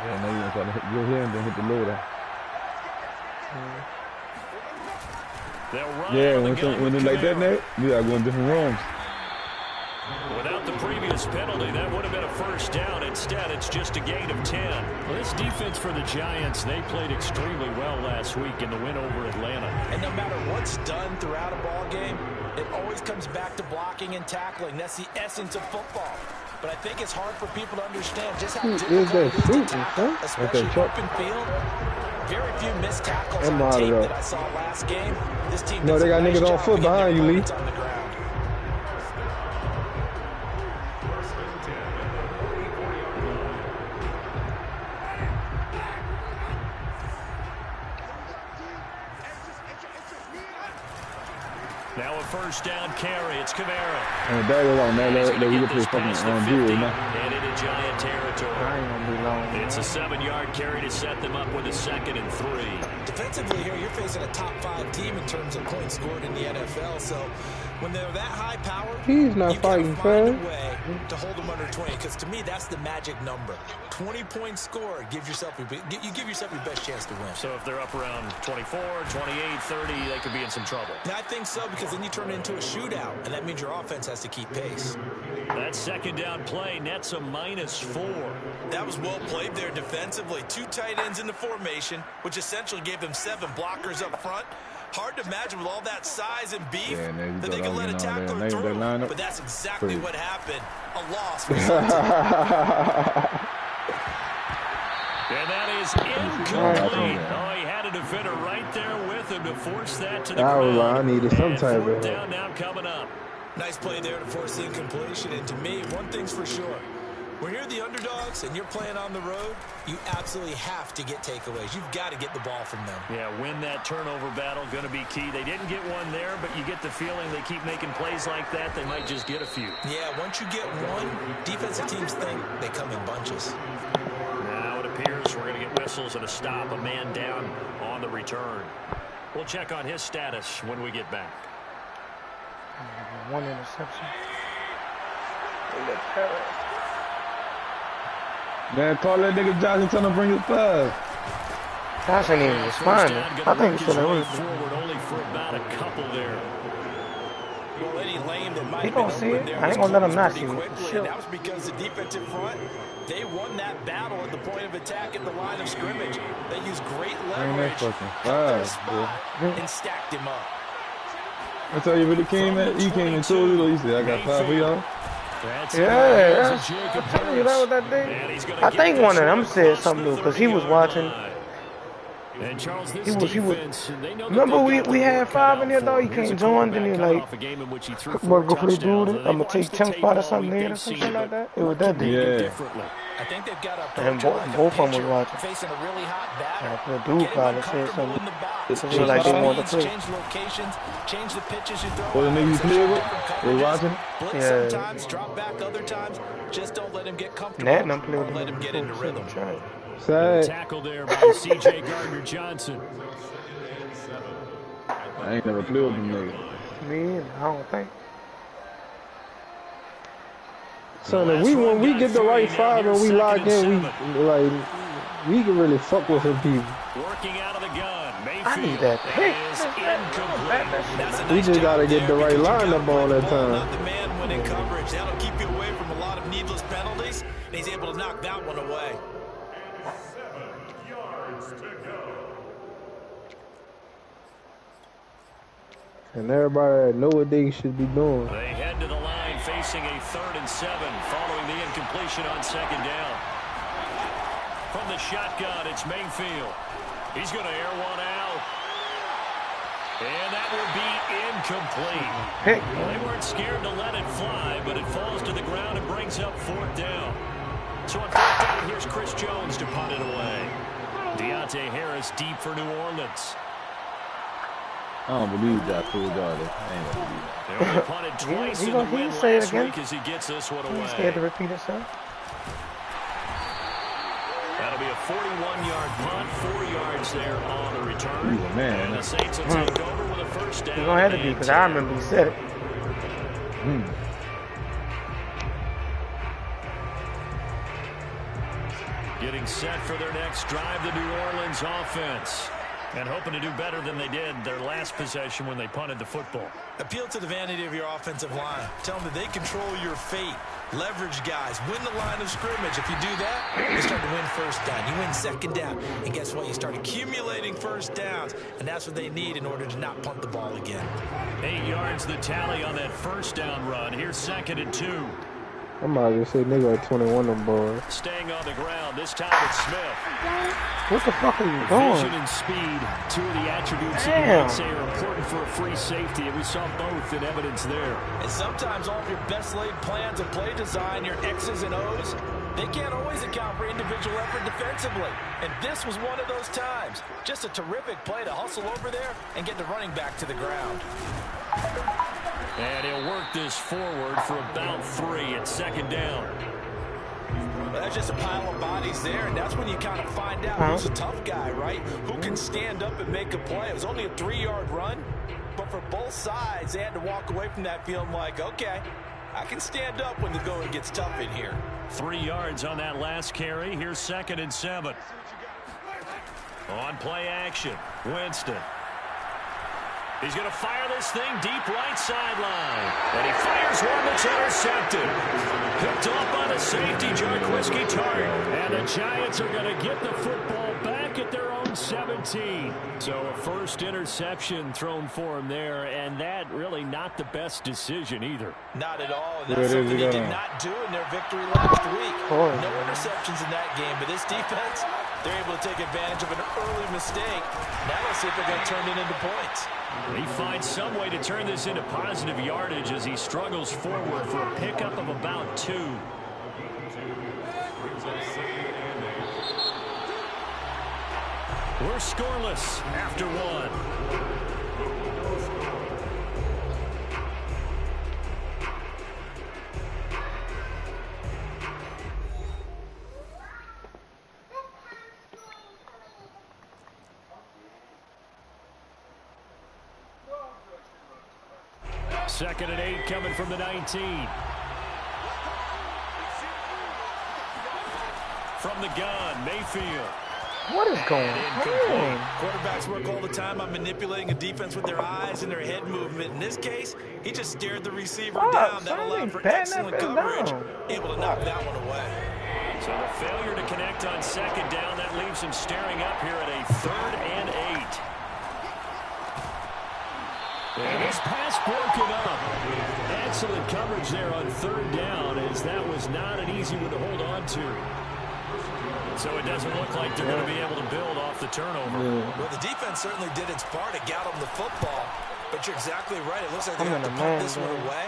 Yeah, now you're trying to go here and then hit the loader. Yeah, when it's like that, Nate, you gotta go in different rooms. Without the previous penalty, that would have been a first down. Instead, it's just a gain of 10. Well, this defense for the Giants, they played extremely well last week in the win over Atlanta. And no matter what's done throughout a ball game, it always comes back to blocking and tackling. That's the essence of football. But I think it's hard for people to understand just how difficult it is to tackle, especially open field. Very few missed tackles on tape that I saw last game. This team no, they got niggas on foot behind you, Lee. Now a first down carry. It's Kamara. And that is on that. We get to the fucking zero now. And into Giant territory. I ain't gonna be long. It's a 7-yard carry to set them up with a 2nd and 3. Defensively here, you're facing a top 5 team in terms of points scored in the NFL. So when they're that high power, he's not fighting fair. A way to hold them under 20. Because to me, that's the magic number. 20 points scored. Give yourself your best chance to win. So if they're up around 24, 28, 30, they could be in some trouble. I think so, because then you turn it into a shootout, and that means your offense has to keep pace. That 2nd down play nets a -4. That was well played there defensively. 2 tight ends in the formation, which essentially gave them 7 blockers up front. Hard to imagine with all that size and beef that they can let a tackler through. But that's exactly what happened. A loss for some team. And that is incomplete. Oh, he had a defender right there with him to force that to the ground. I needed some type of down now coming up. Nice play there to force the incompletion. And to me, one thing's for sure. When you're the underdogs and you're playing on the road, you absolutely have to get takeaways. You've got to get the ball from them. Yeah, win that turnover battle, going to be key. They didn't get one there, but you get the feeling they keep making plays like that, they might just get a few. Yeah, once you get one, defensive teams think they come in bunches. Now it appears we're going to get whistles and a stop, a man down on the return. We'll check on his status when we get back. One interception. Man, call that nigga Josh and tell him to bring his pass. Josh ain't even responding. I think he should have forward only for about a couple there. Well, any lane that might he gonna see it. I ain't gonna let him not see it. Sure. That was because the defensive front, they won that battle at the point of attack at the line of scrimmage. They used great leverage and stacked him up. I tell you, really came in. He came and told you, he said, I got 5 for y'all. Yeah, I told you that was that day. I think one of them said something new because he was watching. He was. Remember we had 5 in there though. He can't join. Then he like, "Wanna go for the dude? I'm gonna take 10 spot or something there or something like that." It was that day. Yeah. I think they've got and both of them was watching. Facing a really hot battle. The dude probably said something. It was like they wanted to play. Change locations, change the pitches you throw. Well, the nigga you play with, they watching. Blitz sometimes, drop back other times. Just don't let him get comfortable. Let him get into rhythm. Tackle there by C.J. Gardner-Johnson. I ain't never played with them niggas. Me, I don't think. So when we get the right 5 and we lock in, we can really fuck with some people. Working out of the gun. I need that pick. We just gotta get the right lineup on that time. Not the man winning coverage. That'll keep you away from a lot of needless penalties, and he's able to knock that one away. 7 yards to go. And everybody know what they should be doing. They head to the line facing a 3rd and 7 following the incompletion on 2nd down. From the shotgun, it's Mayfield. He's going to air one out. And that will be incomplete. Well, they weren't scared to let it fly, but it falls to the ground and brings up 4th down. So on 4th down, here's Chris Jones to punt it away. Deontay Harris deep for New Orleans. I don't believe that fool got it. I ain't gonna believe that. They only punted twice in the win last week as he gets this one away. He's scared to repeat himself. That'll be a 41-yard punt, 4 yards there on the return. He's a man. And the Saints will take over with a first down. He's gonna have to be because I remember he said it. Getting set for their next drive, the New Orleans offense. And hoping to do better than they did their last possession when they punted the football. Appeal to the vanity of your offensive line. Tell them that they control your fate. Leverage guys. Win the line of scrimmage. If you do that, you start to win first down. You win second down. And guess what? You start accumulating first downs. And that's what they need in order to not punt the ball again. 8 yards the tally on that first down run. Here's 2nd and 2. I might just say nigga at 21 them boys. Staying on the ground. This time it's Smith. What the fuck are you doing? Vision and speed, 2 of the attributes that you might say are important for a free safety, and we saw both in evidence there. And sometimes all of your best laid plans of play design, your X's and O's, they can't always account for individual effort defensively. And this was one of those times. Just a terrific play to hustle over there and get the running back to the ground. And he'll work this forward for about 3 at 2nd down. Well, that's just a pile of bodies there, and that's when you kind of find out who's a tough guy, right? Who can stand up and make a play. It was only a 3-yard run, but for both sides, they had to walk away from that feeling like, okay, I can stand up when the going gets tough in here. 3 yards on that last carry. Here's 2nd and 7. On play action, Winston. He's going to fire this thing deep right sideline. And he fires one that's intercepted. Picked off by the safety, Jarquiski Tartt. And the Giants are going to get the football back at their own 17. So a first interception thrown for him there, and that really not the best decision either. Not at all. And that's something they did not do in their victory last week. No interceptions in that game, but this defense, they're able to take advantage of an early mistake. Now let's see if they're going to turn it into points. He finds some way to turn this into positive yardage as he struggles forward for a pickup of about 2. We're scoreless after 1. Second and 8 coming from the 19. From the gun, Mayfield. What is going on? Quarterbacks work all the time on manipulating a defense with their eyes and their head movement. In this case, he just stared the receiver down. That allowed for excellent coverage. Able to knock that one away. So the failure to connect on 2nd down, that leaves him staring up here at a 3rd and 8. And this pass broken up. Excellent coverage there on 3rd down, as that was not an easy one to hold on to. So it doesn't look like they're going to be able to build off the turnover. Well, the defense certainly did its part to get them the football. But you're exactly right. It looks like they're going to punt this one away.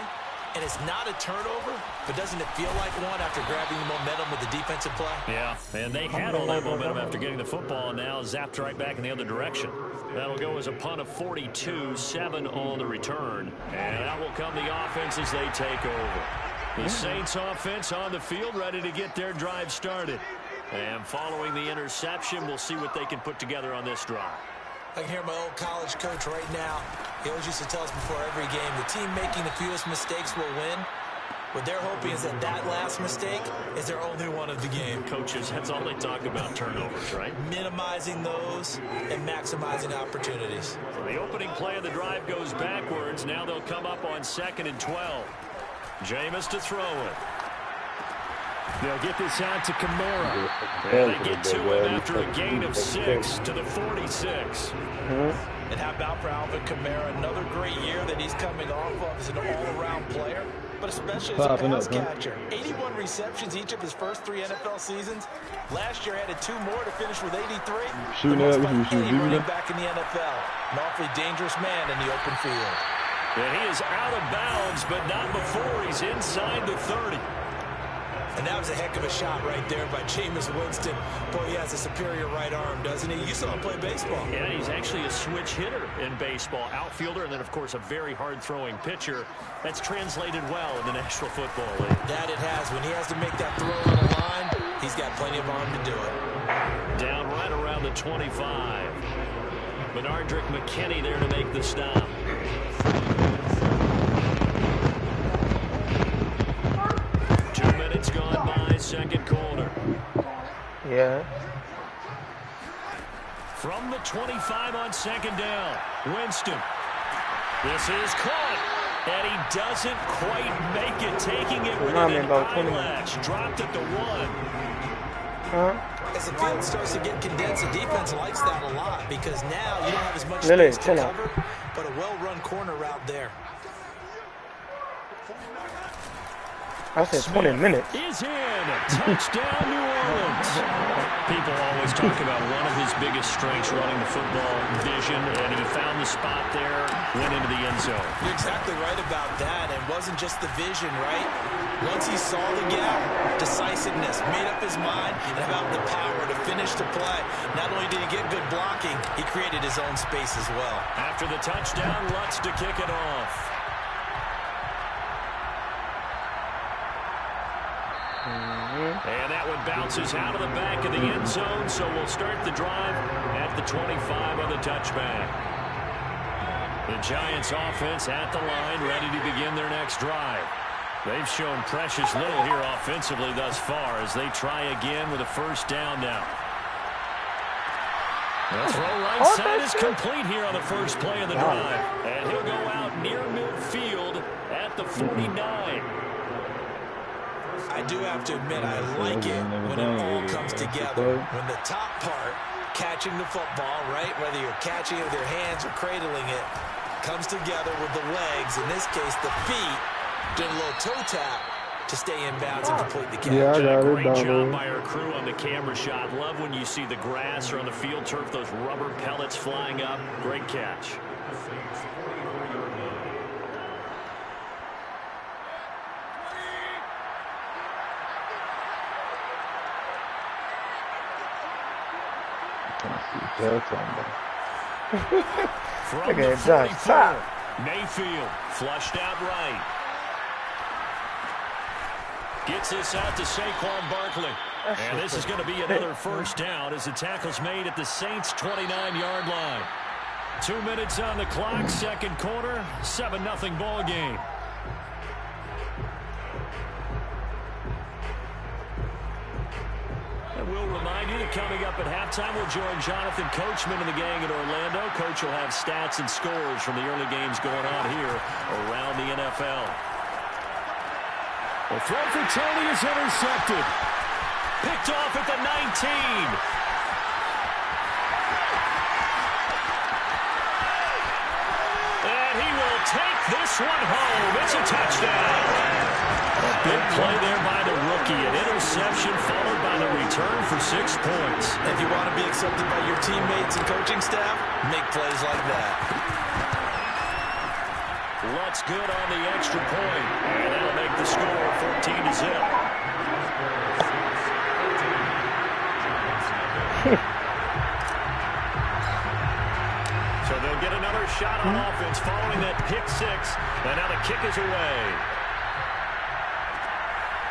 And it's not a turnover, but doesn't it feel like one after grabbing the momentum with the defensive play? Yeah, and they had all that momentum after getting the football, and now zapped right back in the other direction. That'll go as a punt of 42, 7 on the return. And that will come the offense as they take over. The Saints offense on the field, ready to get their drive started. And following the interception, we'll see what they can put together on this drive. I can hear my old college coach right now. He always used to tell us before every game, the team making the fewest mistakes will win. What they're hoping is that that last mistake is their only one of the game. Coaches, that's all they talk about, turnovers, right? Minimizing those and maximizing opportunities. So the opening play of the drive goes backwards. Now they'll come up on 2nd and 12. Jameis to throw it. They'll get this out to Kamara. And they get to him after a gain of 6 to the 46. And how about for Alvin Kamara? Another great year that he's coming off of as an all-around player, but especially as a pass catcher. 81 receptions each of his first 3 NFL seasons. Last year added 2 more to finish with 83. Shooting up, running back in the NFL. An awfully dangerous man in the open field. And he is out of bounds, but not before he's inside the 30. And that was a heck of a shot right there by Jameis Winston. Boy, he has a superior right arm, doesn't he? You saw him play baseball. Yeah, he's actually a switch hitter in baseball. Outfielder, and then, of course, a very hard-throwing pitcher. That's translated well in the National Football League. That it has. When he has to make that throw on the line, he's got plenty of arm to do it. Down right around the 25. Benardrick McKinney there to make the stop. It's gone by, second quarter. Yeah. From the 25 on second down, Winston. This is caught, and he doesn't quite make it, taking it with an eyelash. Dropped at the 1. As the field starts to get condensed, the defense likes that a lot because now you don't have as much space to cover, but a well-run corner route there. I said 20 minutes. Is in. Touchdown, New Orleans. People always talk about one of his biggest strengths running the football, vision, and he found the spot there, went into the end zone. You're exactly right about that. It wasn't just the vision, right? Once he saw the gap, decisiveness, made up his mind, and about the power to finish the play. Not only did he get good blocking, he created his own space as well. After the touchdown, Lutz to kick it off. And that one bounces out of the back of the end zone, so we'll start the drive at the 25 on the touchback. The Giants offense at the line, ready to begin their next drive. They've shown precious little here offensively thus far as they try again with a first down now. The throw right side is complete here on the first play of the drive. And he'll go out near midfield at the 49. I do have to admit, I like it when it all comes together. When the top part, catching the football, right, whether you're catching it with your hands or cradling it, comes together with the legs, in this case the feet, doing a little toe tap to stay in bounds and complete the catch. Yeah, I got it. Great job by our crew on the camera shot. Love when you see the grass or on the field turf, those rubber pellets flying up. Great catch. From the 44, Mayfield flushed out right. Gets this out to Saquon Barkley. And this is going to be another first down as the tackle's made at the Saints' 29-yard line. 2 minutes on the clock, second quarter, 7-0 ball game. We'll remind you that coming up at halftime, we'll join Jonathan Coachman and the gang in Orlando. Coach will have stats and scores from the early games going on here around the NFL. The throw for Tony is intercepted. Picked off at the 19. And he will take this one home. It's a touchdown. A big play there by the rookie. An interception followed by the return for 6 points. If you want to be accepted by your teammates and coaching staff, make plays like that. Lutz good on the extra point. And that'll make the score 14-0. So they'll get another shot on offense following that pick six. And now the kick is away.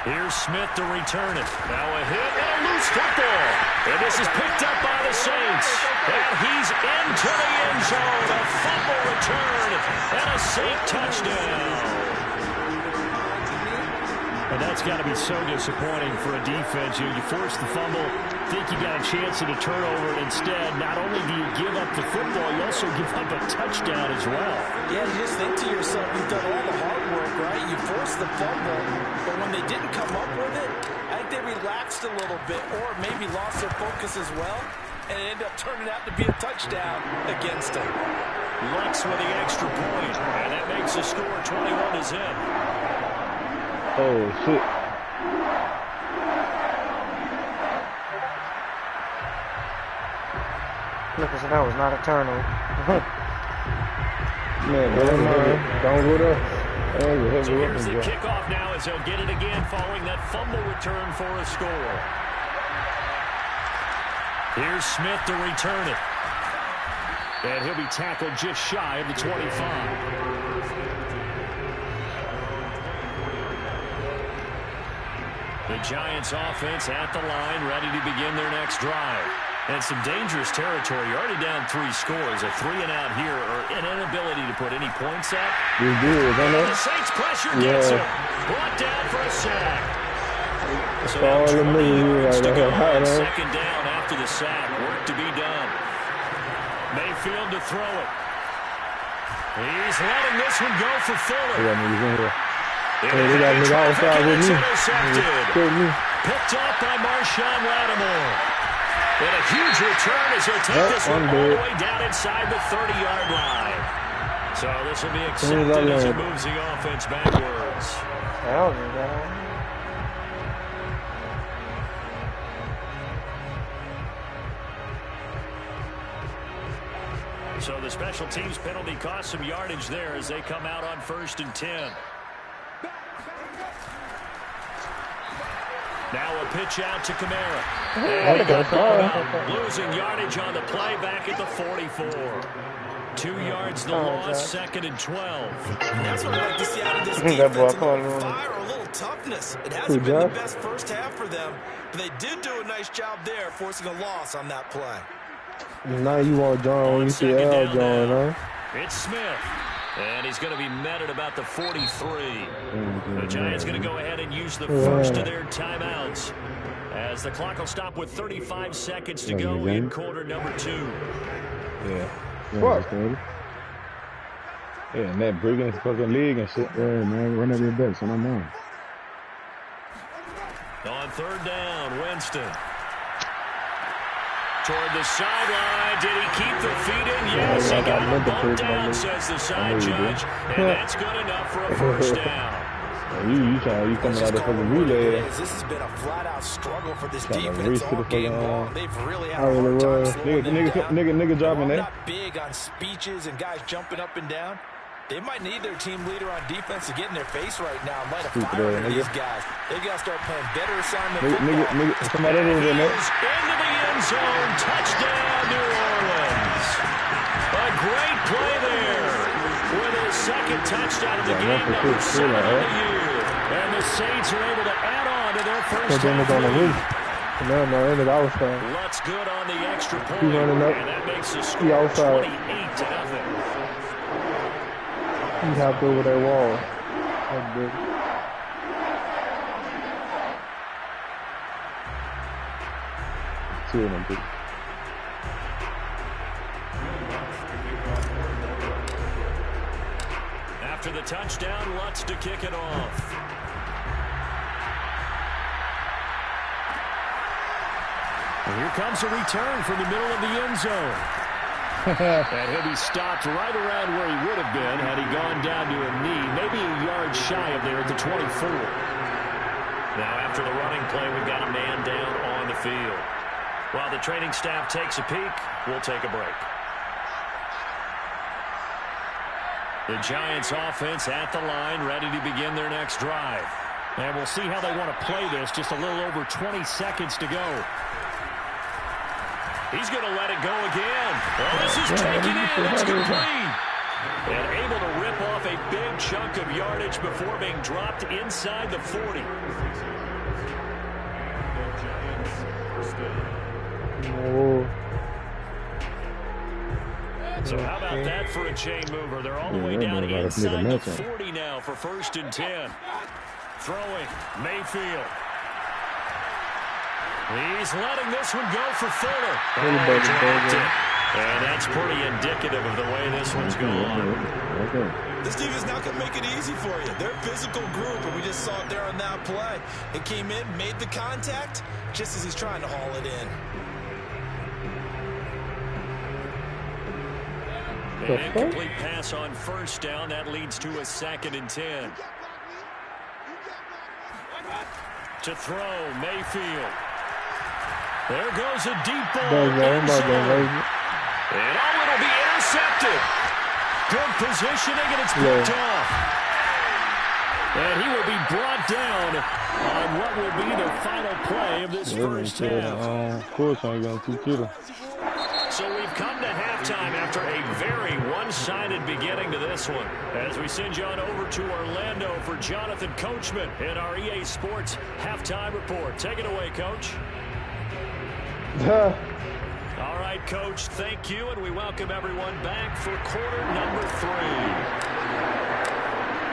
Here's Smith to return it. Now a hit and a loose football. And this is picked up by the Saints. And he's into the end zone. A fumble return and a Saint touchdown. And that's got to be so disappointing for a defense. You force the fumble, think you got a chance at a turnover. Instead, not only do you give up the football, you also give up a touchdown as well. Yeah, you just think to yourself, you've done all the hard work, right? You forced the fumble, but when they didn't come up with it, I think they relaxed a little bit or maybe lost their focus as well, and it ended up turning out to be a touchdown against them. Lutz with the extra point, and that makes the score 21-0. Oh, shit. Look, so that was not a turnover. Man, don't go there. So here's the kickoff now as they'll get it again following that fumble return for a score. Here's Smith to return it. And he'll be tackled just shy of the 25. The Giants offense at the line, ready to begin their next drive. And some dangerous territory. You're already down 3 scores. A 3-and-out here, or an inability to put any points up. You do, don't know? The Saints pressure gets him. Brought down for a sack. So now all the yards to go in second down after the sack. Work to be done. Mayfield to throw it. He's letting this one go for Fuller. They got niggas in here. Hey, they got niggas outside with me. Picked up by Marshawn Lattimore. And a huge return as he'll take this one all the way down inside the 30-yard line. So this will be accepted as he moves the offense backwards. So the special teams penalty cost some yardage there as they come out on 1st and 10. Now a pitch out to Kamara. And he got out, losing yardage on the play back at the 44. 2 yards the loss, 2nd and 12. And that's what I like to see out of this defense. Fire or a little toughness. It hasn't been the best first half for them, but they did do a nice job there, forcing a loss on that play. Now you want John when you see L John, huh? It's Smith. And he's going to be met at about the 43. The Giants going to go ahead and use the first of their timeouts as the clock will stop with 35 seconds to go in quarter number 2. Yeah. Fuck. Yeah, and that breaking his fucking leg and shit. Yeah, man. Run up your back, son. I'm on. On 3rd down, Winston. Toward the sideline. Did he keep the feet in? Yes, he got him bumped down, says the side judge. And that's good enough for a first down. You coming out of the fucking relay. This has been a flat-out struggle for this defense all game long. They've really had a hard time slowing them down. Nigga dropping that. Not big on speeches and guys jumping up and down. They might need their team leader on defense to get in their face right now and light a fire under these guys. They've got to start playing better assignment football. Somebody over there, man. Into the end zone. Touchdown, New Orleans. A great play there with his 2nd touchdown of the game, number 7 of the year. And the Saints are able to add on to their first half. No, Lutz good on the extra point. And that makes the score 28-0. He hopped over that wall. That's good. Two of them, dude. After the touchdown, Lutz to kick it off. And here comes a return from the middle of the end zone. And he'll be stopped right around where he would have been had he gone down to a knee, maybe a yard shy of there at the 24. Now after the running play, we've got a man down on the field. While the training staff takes a peek, we'll take a break. The Giants offense at the line, ready to begin their next drive. And we'll see how they want to play this. Just a little over 20 seconds to go. He's going to let it go again. Oh, this is taken in. It's complete. And able to rip off a big chunk of yardage before being dropped inside the 40. So how about that for a chain mover? They're all the way down inside the 40 now for 1st and 10. Throwing, Mayfield. He's letting this one go for Fuller. And that's pretty indicative of the way this one's going. This defense not going to make it easy for you. They're a physical group, and we just saw it there on that play. It came in, made the contact, just as he's trying to haul it in. An incomplete pass on 1st down. That leads to a 2nd and 10. To throw, Mayfield. There goes a deep ball. And it'll be intercepted. Good positioning, and it's picked off. And he will be brought down on what will be the final play of this first half. Of course, I'm going to keep it. So we've come to halftime after a very one-sided beginning to this one. As we send you on over to Orlando for Jonathan Coachman in our EA Sports Halftime Report. Take it away, Coach. All right, Coach, thank you, and we welcome everyone back for quarter number 3.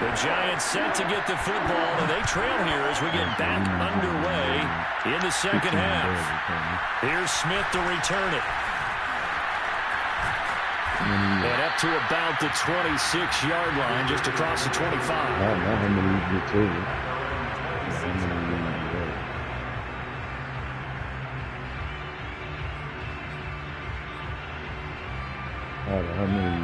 The Giants set to get the football, and they trail here as we get back underway in the second half. Here's Smith to return it. And up to about the 26-yard line, just across the 25. Not how many you get to.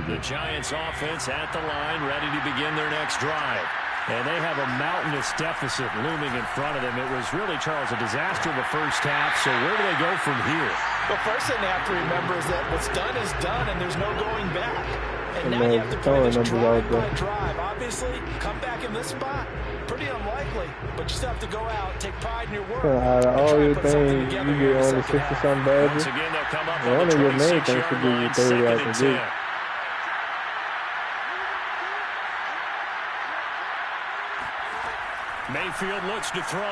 The Giants offense at the line, ready to begin their next drive. And they have a mountainous deficit looming in front of them. It was really, Charles, a disaster in the first half. So where do they go from here? The first thing they have to remember is that what's done is done, and there's no going back. And now you have to play this drive by drive. Obviously, come back in this spot, pretty unlikely. But you still have to go out, take pride in your work. Out of all your things, you get only 60-something badges. Again, they'll come up One on the of your main 26-yard things should be line, your 30 second out and the 10. gate. Mayfield looks to throw.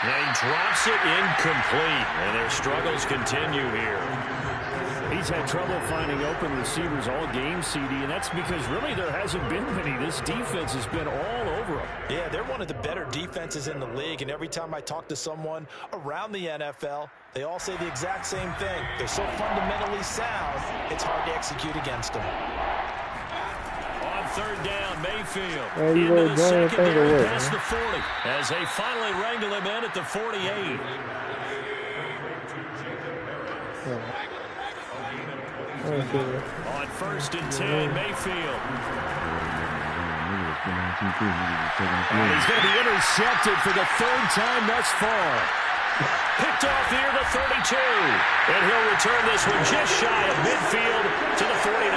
And he drops it incomplete. And their struggles continue here. He's had trouble finding open receivers all game, CD, and that's because really there hasn't been many. This defense has been all over them. Yeah, they're one of the better defenses in the league, and every time I talk to someone around the NFL, they all say the exact same thing. They're so fundamentally sound, it's hard to execute against them. On third down, Mayfield you into the going secondary past the 40 as they finally wrangle him in at the 48. On first and 10, Mayfield. And he's going to be intercepted for the third time thus far. Picked off near the 32. And he'll return this one just shy of midfield to the 49.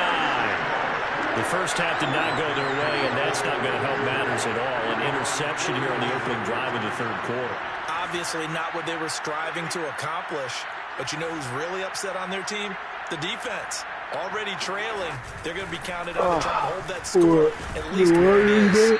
The first half did not go their way, and that's not going to help matters at all. An interception here on the opening drive of the third quarter. Obviously not what they were striving to accomplish. But you know who's really upset on their team? The defense. Already trailing. They're going to be counted on to try and hold that score. At least where it is.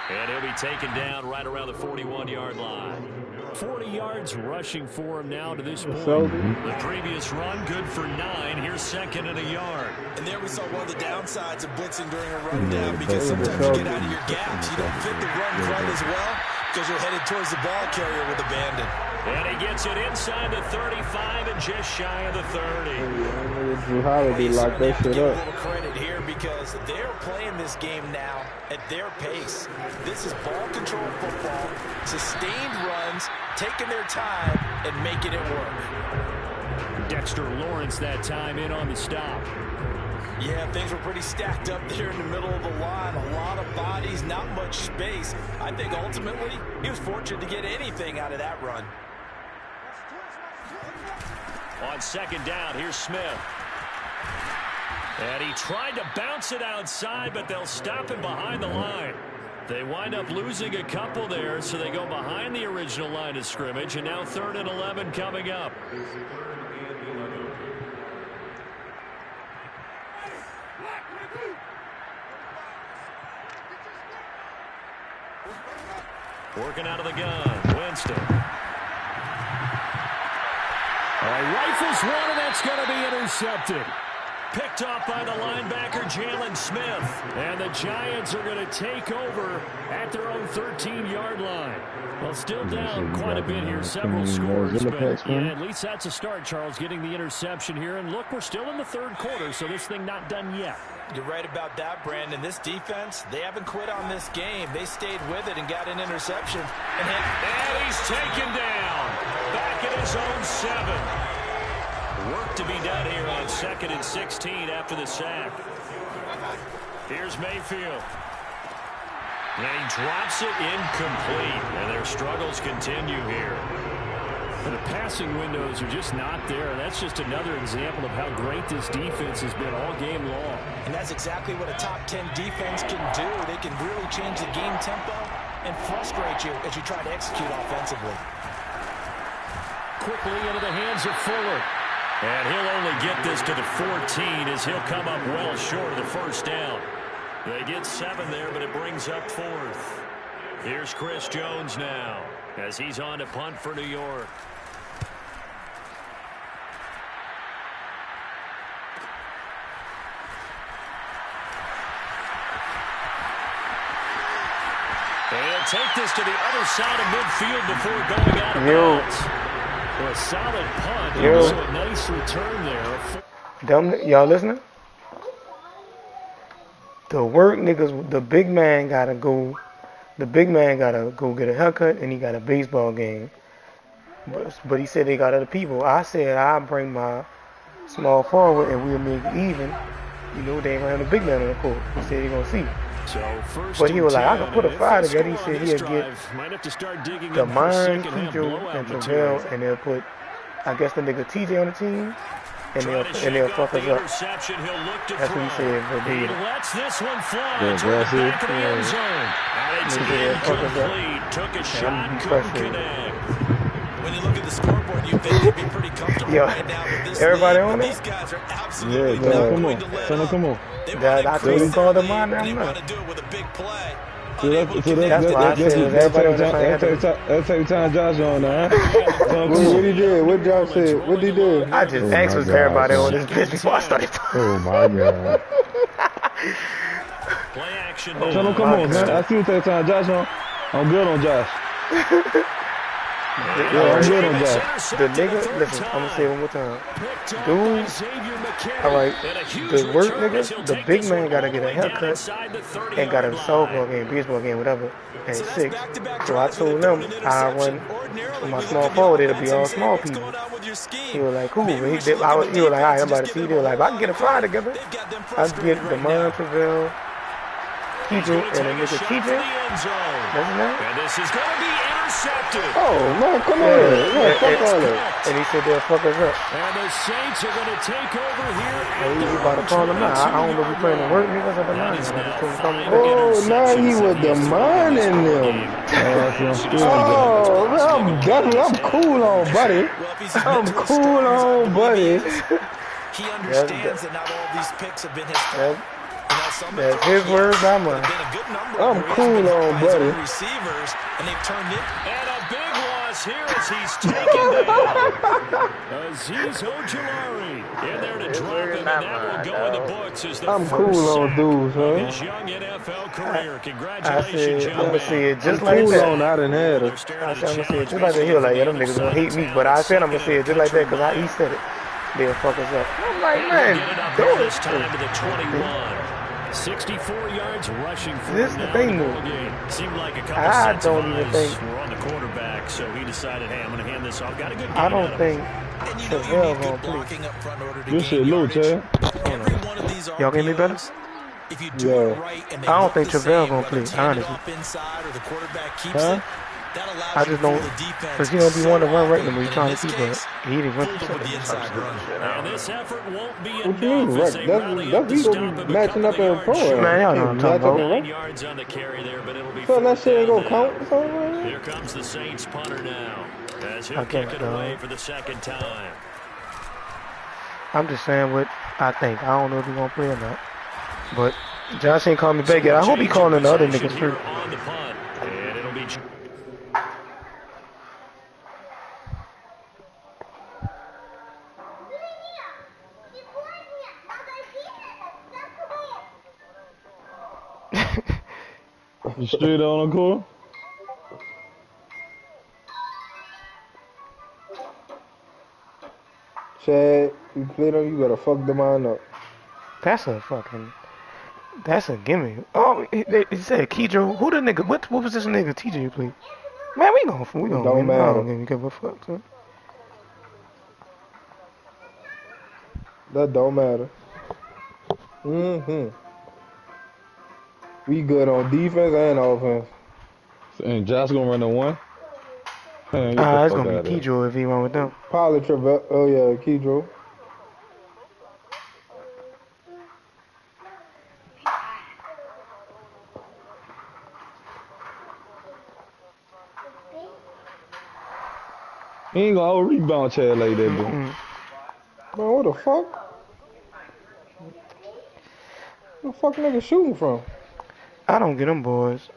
And he'll be taken down right around the 41-yard line. 40 yards rushing for him now to this point. The previous run, good for 9. Here's second and a yard. And there we saw one of the downsides of blitzing during a run down, because sometimes you get out of your gaps. You don't fit the run front as well because you're headed towards the ball carrier with abandon. And he gets it inside the 35 and just shy of the 30. Drew Holiday locked that shit Give up. a little credit here because they're playing this game now at their pace. This is ball control football, sustained runs, taking their time and making it work. Dexter Lawrence that time in on the stop. Yeah, things were pretty stacked up there in the middle of the line. A lot of bodies, not much space. I think ultimately he was fortunate to get anything out of that run. On second down, here's Smith. And he tried to bounce it outside, but they'll stop him behind the line. They wind up losing a couple there, so they go behind the original line of scrimmage, and now 3rd and 11 coming up. Working out of the gun, Winston. Rifles one, and that's going to be intercepted. Picked off by the linebacker, Jalen Smith. And the Giants are going to take over at their own 13-yard line. Well, still down quite a bit here, several scores. But yeah, at least that's a start, Charles, getting the interception here. And look, we're still in the third quarter, so this thing not done yet. You're right about that, Brandon. This defense, they haven't quit on this game. They stayed with it and got an interception. And he's taken down. Back at his own 7. Work to be done here on 2nd and 16 after the sack. Here's Mayfield. And he drops it incomplete. And their struggles continue here. The passing windows are just not there. That's just another example of how great this defense has been all game long. And that's exactly what a top 10 defense can do. They can really change the game tempo and frustrate you as you try to execute offensively. Quickly into the hands of Fuller. And he'll only get this to the 14 as he'll come up well short of the first down. They get 7 there, but it brings up 4th. Here's Chris Jones now as he's on to punt for New York. They'll take this to the other side of midfield before going out of bounds. Well, a solid punt. Also a nice return there. Y'all listening? The work niggas, the big man gotta go. The big man gotta go get a haircut, and he got a baseball game. But he said they got other people. I said I'll bring my small forward and we'll make it even. You know they ain't gonna have the big man on the court. He said he gonna see. But he was like, I could put a five together. He said he'll get the Mine, Pedro, and Travell, and they'll put, I guess, the nigga TJ on the team, and they'll fuck us up. That's what he said. He lets this one fly Yeah, to the that's back of the it. end zone. And it's incomplete. Took a shot, couldn't connect. When you look at the scoreboard, you think they'd be pretty comfortable Yo, right now with this everybody lead, on but it? these guys are Yeah, absolutely tell not him come going on. to let Tell him up. come on. They That run I a couldn't crazy call the lead, mine and they now. want to do it with a big play. So Unable to that's connect. why I said everybody on the same that's every time Josh on now. What he did? What Josh said? What he do? I just Oh asked my was God, everybody on man. this bitch before I started talking. Oh my God. Play action Tell now. him come on, man. I see what every time Josh on. I'm good on Josh. Yeah, I'm good on Josh. The nigga, listen, I'm gonna say it one more time. Dude, alright, the work nigga, the big man gotta get a haircut and got a softball game, baseball game, whatever, at 6. So I told them I run my small forward, it'll be all small people. He was like, cool. He was like, alright, I'm about to see. They were like, if I can get a fly together, I can get the Travell, Pedro, and a nigga TJ. That's his name? And this is going to be intercepted. Oh man, come on. Yeah, fuck all that. And he said they'll fuck us up. And the Saints are going to take over here. And he was about to call him out. I don't know if we playing the work niggas or the nine. I just told him come back. Oh, now he was demanding them. Oh, I'm cool on, buddy. I'm cool on, buddy. He understands that not all these picks have been his fault. That's his words, not mine. I'm cool on, buddy. Receivers, and they've turned it. And a big loss here as he's taken down. Azeez Ojulari in there to drop him, and that will go in the books as the I'm first cool on sack dudes, of man. his young NFL career. I Congratulations, said, I'm young gonna say man. it just like Cool that. on, I done had her. I said, I'm gonna say it just like that. He was like, yeah, them niggas gonna hate me. But I said, I'm gonna say it just like that because he said it. They'll fuck us up. I'm like, man, Get it up do here it. this time to the 21. 64 yards rushing for This him the now thing, in the though. ball game. Seemed like a couple I sets of don't even eyes think- were on the quarterback, so he decided, hey, I'm going to hand this off. Got a good game I out don't of think And you know you Travell need gonna good play. blocking up front in order to This gain shit low, yardage. Chad. Every one of these Y'all get me better? RPOs, if you do it right and they I don't look think the Travell same, gonna whether play, it's handed honestly. off inside or the quarterback keeps Huh? it, that allows I you just for don't, the defense because he don't be so wanting to run right often, when he's and trying in to this keep up. case, He didn't run fool to them with the inside run. And this effort won't be What you mean, enough right? as they rally up That's to he stop gonna him be a matching couple up of in yards pro. short. Man, y'all know what I'm talking about. 9 yards on the carry there, but it'll be So that fourth shit ain't down gonna now. count or something? Here comes the Saints punter now as he'll I kick guess it so. away for the second time. I'm just saying what I think. I don't know if he's gonna play or not. But Josh ain't called me back yet. I hope he calling the other niggas Here too. on the punt, and it'll be You straight on the court? Chad, you played on, you better fuck the mind up. That's a gimme. Oh, it said Kedro. Who the nigga? What was this nigga TJ play? Man, we gonna Don't win. I matter. don't even give a fuck. Son. That don't matter. Mm-hmm. We good on defense and offense. And Josh gonna run the one? Man, get the It's fuck gonna outta be there. Kedro if he run with them. Probably Travell. Oh yeah, Kedro. He ain't gonna rebound Chad like that, dude. Man, what the fuck? Where the fuck nigga shooting from? I don't get them boys.